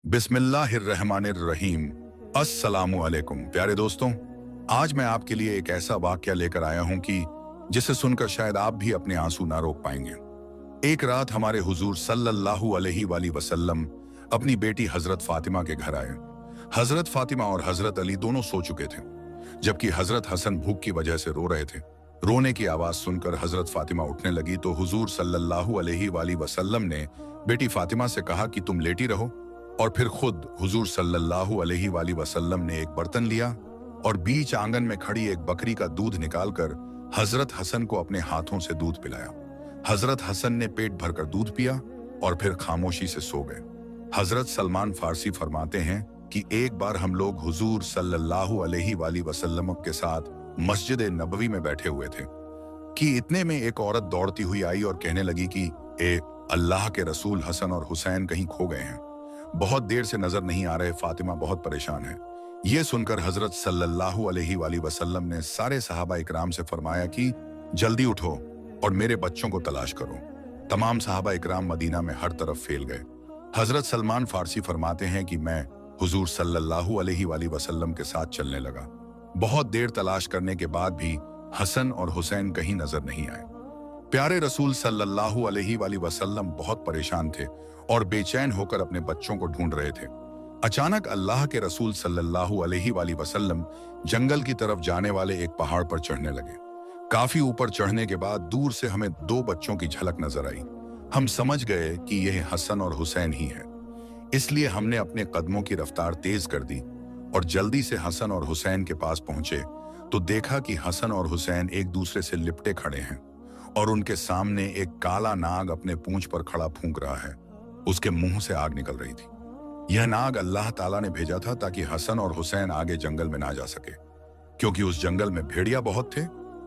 बिस्मिल्लाहिर्रहमानिर्रहीम। अस्सलामु अलैकुम प्यारे दोस्तों, आज मैं आपके लिए एक ऐसा वाकया लेकर आया हूं कि जिसे सुनकर शायद आप भी अपने आंसू ना रोक पाएंगे। एक रात हमारे हुजूर सल्लल्लाहु अलैहि वसल्लम अपनी बेटी हजरत फातिमा के घर आए। हजरत फातिमा और हजरत अली दोनों सो चुके थे, जबकि हजरत हसन भूख की वजह से रो रहे थे। रोने की आवाज सुनकर हजरत फातिमा उठने लगी तो हुजूर सल्लल्लाहु अलैहि वसल्लम ने बेटी फातिमा से कहा कि तुम लेटी रहो, और फिर खुद हुजूर सल्लल्लाहु अलैहि वसल्लम ने एक बर्तन लिया और बीच आंगन में खड़ी एक बकरी का दूध निकालकर हजरत हसन को अपने हाथों से दूध पिलाया। हजरत हसन ने पेट भरकर दूध पिया और फिर खामोशी से सो गए। हजरत सलमान फारसी फरमाते हैं कि एक बार हम लोग हुजूर सल्लल्लाहु अलैहि वसल्लम के साथ मस्जिद नबवी में बैठे हुए थे कि इतने में एक औरत दौड़ती हुई आई और कहने लगी कि ए अल्लाह के रसूल, हसन और हुसैन कहीं खो गए हैं, बहुत देर से नजर नहीं आ रहे, फातिमा बहुत परेशान है। यह सुनकर हजरत सल्लल्लाहु अलैहि वसल्लम ने सारे सहाबा इकराम से फरमाया कि जल्दी उठो और मेरे बच्चों को तलाश करो। तमाम सहाबा इकराम मदीना में हर तरफ फैल गए। हजरत सलमान फारसी फरमाते हैं कि मैं हुजूर सल्लल्लाहु अलैहि वसल्लम के साथ चलने लगा। बहुत देर तलाश करने के बाद भी हसन और हुसैन कहीं नजर नहीं आए। प्यारे रसूल सल्लल्लाहु अलैहि वसल्लम बहुत परेशान थे और बेचैन होकर अपने बच्चों को ढूंढ रहे थे। अचानक अल्लाह के रसूल सल्लल्लाहु अलैहि वसल्लम जंगल की तरफ जाने वाले एक पहाड़ पर चढ़ने लगे। काफी ऊपर चढ़ने के बाद दूर से हमें दो बच्चों की झलक नजर आई। हम समझ गए कि यह हसन और हुसैन ही है, इसलिए हमने अपने कदमों की रफ्तार तेज कर दी और जल्दी से हसन और हुसैन के पास पहुंचे तो देखा कि हसन और हुसैन एक दूसरे से लिपटे खड़े हैं और उनके सामने एक काला नाग अपने पूंछ पर खड़ा फूंक रहा है। उसके मुंह से आग निकल रही थी। यह नाग अल्लाह ताला ने भेजा था ताकि हसन और हुसैन आगे जंगल में ना जा सके, क्योंकि उस जंगल में भेड़िया बहुत थे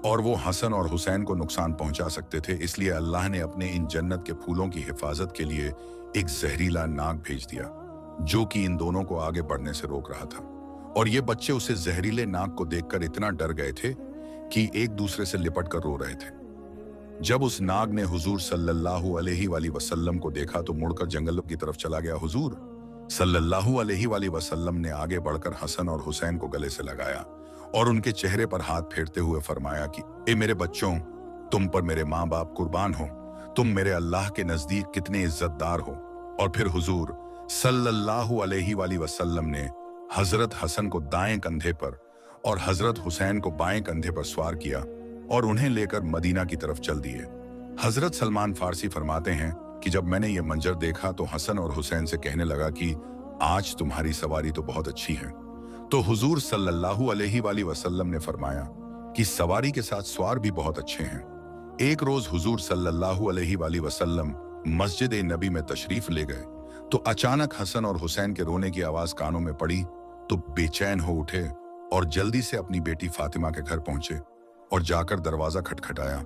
और वो हसन और हुसैन को नुकसान पहुंचा सकते थे। इसलिए अल्लाह ने अपने इन जन्नत के फूलों की हिफाजत के लिए एक जहरीला नाग भेज दिया, जो कि इन दोनों को आगे बढ़ने से रोक रहा था। और ये बच्चे उसे जहरीले नाग को देखकर इतना डर गए थे कि एक दूसरे से लिपट कर रो रहे थे। जब उस नाग ने हुजूर सल्लल्लाहु अलैहि वसल्लम को देखा तो मुड़कर जंगल की तरफ चला गया। हुजूर सल्लल्लाहु अलैहि वसल्लम ने आगे बढ़कर हसन और हुसैन को गले से लगाया और उनके चेहरे पर हाथ फेरते हुए फरमाया कि ए मेरे बच्चों, तुम पर मेरे माँ बाप कुर्बान हो, तुम मेरे अल्लाह के नजदीक कितने इज्जतदार हो। और फिर हुजूर सल्लल्लाहु अलैहि वसल्लम ने हजरत हसन को दाएं कंधे पर और हजरत हुसैन को बाएं कंधे पर सवार किया और उन्हें लेकर मदीना की तरफ चल दिए। हजरत सलमान फारसी फरमाते हैं कि जब मैंने ये मंजर देखा तो हसन और हुसैन से कहने लगा कि आज तुम्हारी सवारी तो बहुत अच्छी है। तो हुजूर सल्लल्लाहु अलैहि वसल्लम ने फरमाया कि सवारी के साथ सवार भी बहुत अच्छे हैं। एक रोज हुजूर सल्लल्लाहु अलैहि वसल्लम मस्जिद नबी में तशरीफ ले गए तो अचानक हसन और हुसैन के रोने की आवाज कानों में पड़ी तो बेचैन हो उठे और जल्दी से अपनी बेटी फातिमा के घर पहुंचे और जाकर दरवाजा खटखटाया।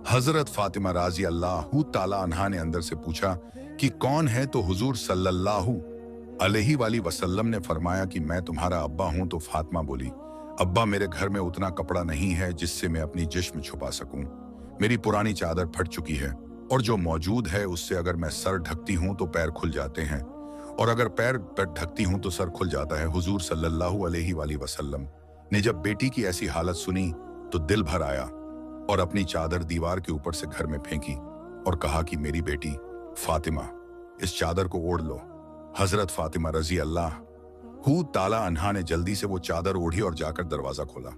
हजरत फातिमा राजी अल्लाह ताला अन्हा ने अंदर से पूछा कि कौन है, तो हुजूर सल्लल्लाहु अलैहि वसल्लम ने फरमाया कि मैं तुम्हारा अब्बा हूं। तो फातिमा बोली, अब्बा मेरे घर में उतना कपड़ा नहीं है जिससे मैं अपनी जिस्म छुपा सकूं। मेरी पुरानी चादर फट चुकी है और जो मौजूद है उससे अगर मैं सर ढकती हूं तो पैर खुल जाते हैं और अगर पैर ढकती हूं तो सर खुल जाता है। हुजूर सल्लल्लाहु अलैहि वसल्लम ने जब बेटी की ऐसी हालत सुनी तो दिल भर आया और अपनी चादर दीवार के ऊपर से घर में फेंकी और कहा कि मेरी बेटी फातिमा, इस चादर को ओढ़ लो। हजरत फातिमा रजी अल्लाह ताला अन्हा ने जल्दी से वो चादर ओढ़ी और जाकर दरवाजा खोला।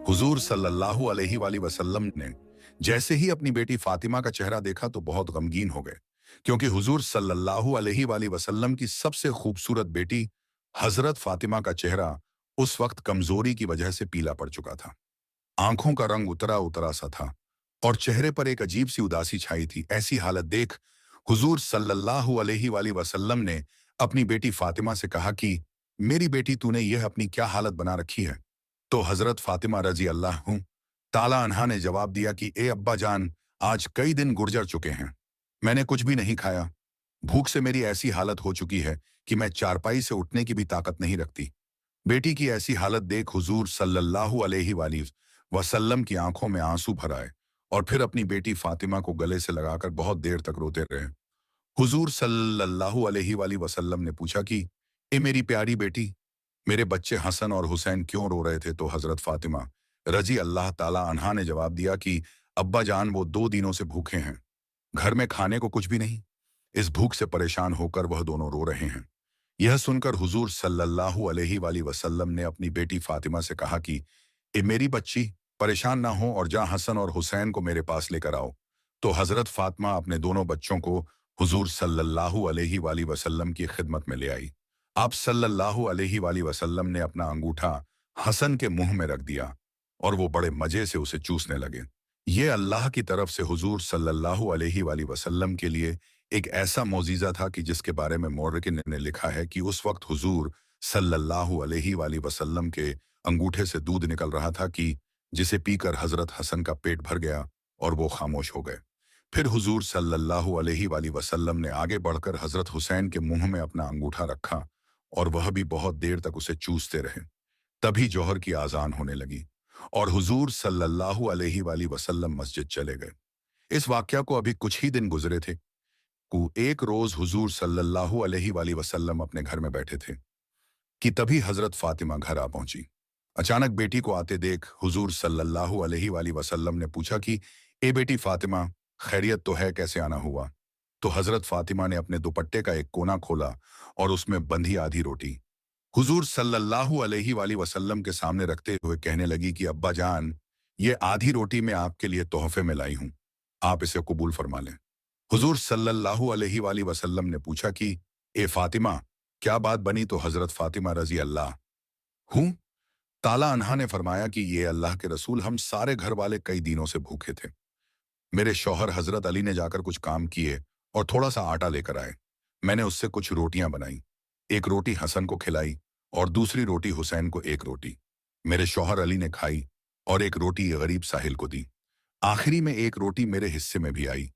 हुजूर सल्लल्लाहु अलैहि वसल्लम ने जैसे ही अपनी बेटी फातिमा का चेहरा देखा तो बहुत गमगीन हो गए, क्योंकि हुजूर सल्लल्लाहु अलैहि वसल्लम की सबसे खूबसूरत बेटी हजरत फातिमा का चेहरा उस वक्त कमजोरी की वजह से पीला पड़ चुका था। आंखों का रंग उतरा उतरा सा था और चेहरे पर एक अजीब सी उदासी छाई थी। ऐसी हालत देख हुजूर सल्लल्लाहु अलैहि वसल्लम ने अपनी बेटी फातिमा से कहा कि मेरी बेटी, तूने यह अपनी क्या हालत बना रखी है? तो हजरत फातिमा रजी अल्लाह ताला अन्हा ने जवाब दिया कि ए अब्बा जान, आज कई दिन गुजर चुके हैं, मैंने कुछ भी नहीं खाया। भूख से मेरी ऐसी हालत हो चुकी है कि मैं चारपाई से उठने की भी ताकत नहीं रखती। बेटी की ऐसी हालत देख हुजूर सल्लल्लाहु अलैहि वसल्लम की आंखों में आंसू भर आए और फिर अपनी बेटी फातिमा को गले से लगाकर बहुत देर तक रोते रहे। हुजूर सल्लल्लाहु अलैहि वसल्लम ने पूछा कि ए मेरी प्यारी बेटी, मेरे बच्चे हसन और हुसैन क्यों रो रहे थे? तो हजरत फातिमा रजी अल्लाह ताला अन्हा ने जवाब दिया कि अब्बा जान, वो 2 दिनों से भूखे हैं, घर में खाने को कुछ भी नहीं। इस भूख से परेशान होकर वह दोनों रो रहे हैं। यह सुनकर हुजूर सल्लल्लाहु अलैहि वसल्लम ने अपनी बेटी फातिमा से कहा कि ए मेरी बच्ची, परेशान ना हो और जा हसन और हुसैन को मेरे पास लेकर आओ। तो हजरत फातिमा अपने दोनों बच्चों को हुजूर सल्लल्लाहु अलैहि वसल्लम की खिदमत में ले आई। आप सल्लल्लाहु अलैहि वसल्लम ने अपना अंगूठा हसन के मुंह में रख दिया और वो बड़े मजे से उसे चूसने लगे। ये अल्लाह की तरफ से हुजूर सल्लल्लाहु अलैहि वसल्लम के लिए एक ऐसा मौजीज़ा था कि जिसके बारे में मौर्रखीन ने लिखा है कि उस वक्त हुजूर सल्लल्लाहु अलैहि वसल्लम के अंगूठे से दूध निकल रहा था कि जिसे पीकर हजरत हसन का पेट भर गया और वो खामोश हो गए। फिर हुजूर सल्लल्लाहु अलैहि वसल्लम ने आगे बढ़कर हजरत हुसैन के मुंह में अपना अंगूठा रखा और वह भी बहुत देर तक उसे चूसते रहे। तभी जोहर की आजान होने लगी और हुजूर सल्लल्लाहु अलैहि वसल्लम मस्जिद चले गए। इस वाकया को अभी कुछ ही दिन गुजरे थे। एक रोज हुजूर सल्लल्लाहु अलैहि वसल्लम अपने घर में बैठे थे कि तभी हजरत फातिमा घर आ पहुंची। अचानक बेटी को आते देख हुजूर सल्लल्लाहु अलैहि वसल्लम ने पूछा कि ए बेटी फातिमा, खैरियत तो है, कैसे आना हुआ? तो हजरत फातिमा ने अपने दुपट्टे का एक कोना खोला और उसमें बंधी आधी रोटी हुजूर सल्लल्लाहु अलैहि वसल्लम के सामने रखते हुए कहने लगी कि अब्बा जान, ये आधी रोटी मैं आपके लिए तोहफे में लाई हूं, आप इसे कबूल फरमा लें। हुजूर सल्लल्लाहु अलैहि वसल्लम ने पूछा कि ए फातिमा, क्या बात बनी? तो हजरत फातिमा रजी अल्लाह हूं ताला अन्हा ने फरमाया कि ये अल्लाह के रसूल, हम सारे घर वाले कई दिनों से भूखे थे। मेरे शौहर हजरत अली ने जाकर कुछ काम किए और थोड़ा सा आटा लेकर आए। मैंने उससे कुछ रोटियां बनाई, एक रोटी हसन को खिलाई और दूसरी रोटी हुसैन को। एक रोटी मेरे शौहर अली ने खाई और एक रोटी गरीब साहिल को दी। आखिरी में एक रोटी मेरे हिस्से में भी आई।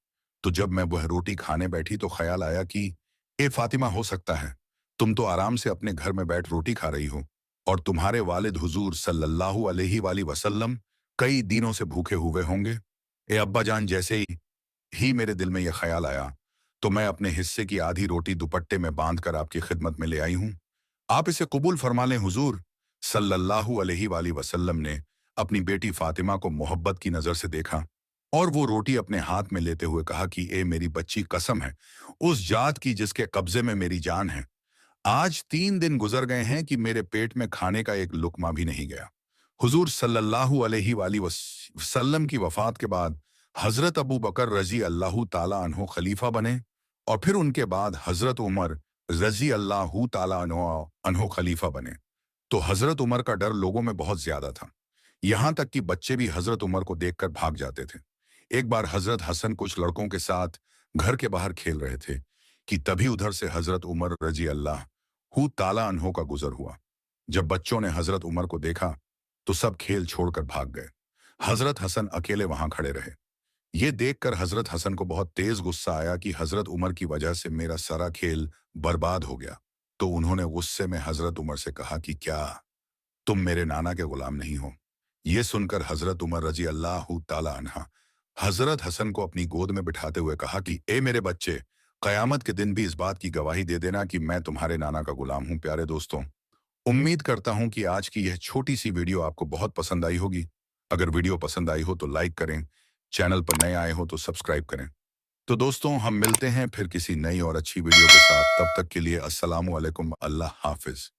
तो जब मैं वह रोटी खाने बैठी तो ख्याल आया कि ए फातिमा, हो सकता है तुम तो आराम से अपने घर में बैठ रोटी खा रही हो और तुम्हारे वालिद हुजूर सल्लल्लाहु अलैहि वसल्लम कई दिनों से भूखे हुए होंगे। ए अब्बा जान, जैसे ही मेरे दिल में यह ख्याल आया तो मैं अपने हिस्से की आधी रोटी दुपट्टे में बांधकर आपकी खिदमत में ले आई हूं। आप इसे कबूल फरमा लें। हुजूर सल्लल्लाहु अलैहि वसल्लम ने अपनी बेटी फातिमा को मोहब्बत की नजर से देखा और वो रोटी अपने हाथ में लेते हुए कहा कि ए मेरी बच्ची, कसम है उस जात की जिसके कब्जे में मेरी जान है, आज 3 दिन गुजर गए हैं कि मेरे पेट में खाने का एक लुकमा भी नहीं गया। हुजूर सल्लल्लाहु अलैहि वसल्लम की वफात के बाद हजरत अबू बकर रजी अल्लाह ताला अन्हो खलीफा बने और फिर उनके बाद हजरत उमर रजी अल्लाह ताला अन्हो खलीफा बने। तो हजरत उमर का डर लोगों में बहुत ज्यादा था, यहां तक कि बच्चे भी हजरत उमर को देखकर भाग जाते थे। एक बार हजरत हसन कुछ लड़कों के साथ घर के बाहर खेल रहे थे कि तभी उधर से हजरत उमर रजी अल्लाह ताला अन्हो का गुजर हुआ। जब बच्चों ने हजरत उमर को देखा तो सब खेल छोड़कर भाग गए। हजरत हसन अकेले वहां खड़े रहे। ये देखकर हजरत हसन को बहुत तेज गुस्सा आया कि हजरत उमर की वजह से मेरा सारा खेल बर्बाद हो गया। तो उन्होंने गुस्से में हजरत उमर से कहा कि क्या तुम मेरे नाना के गुलाम नहीं हो? ये सुनकर हजरत उमर रजी अल्लाह ताला अन्हा हजरत हसन को अपनी गोद में बिठाते हुए कहा कि ए मेरे बच्चे, कयामत के दिन भी इस बात की गवाही दे देना कि मैं तुम्हारे नाना का गुलाम हूं। प्यारे दोस्तों, उम्मीद करता हूं कि आज की यह छोटी सी वीडियो आपको बहुत पसंद आई होगी। अगर वीडियो पसंद आई हो तो लाइक करें, चैनल पर नए आए हो तो सब्सक्राइब करें। तो दोस्तों, हम मिलते हैं फिर किसी नई और अच्छी वीडियो के साथ। तब तक के लिए अस्सलामु अलैकुम, अल्लाह हाफिज।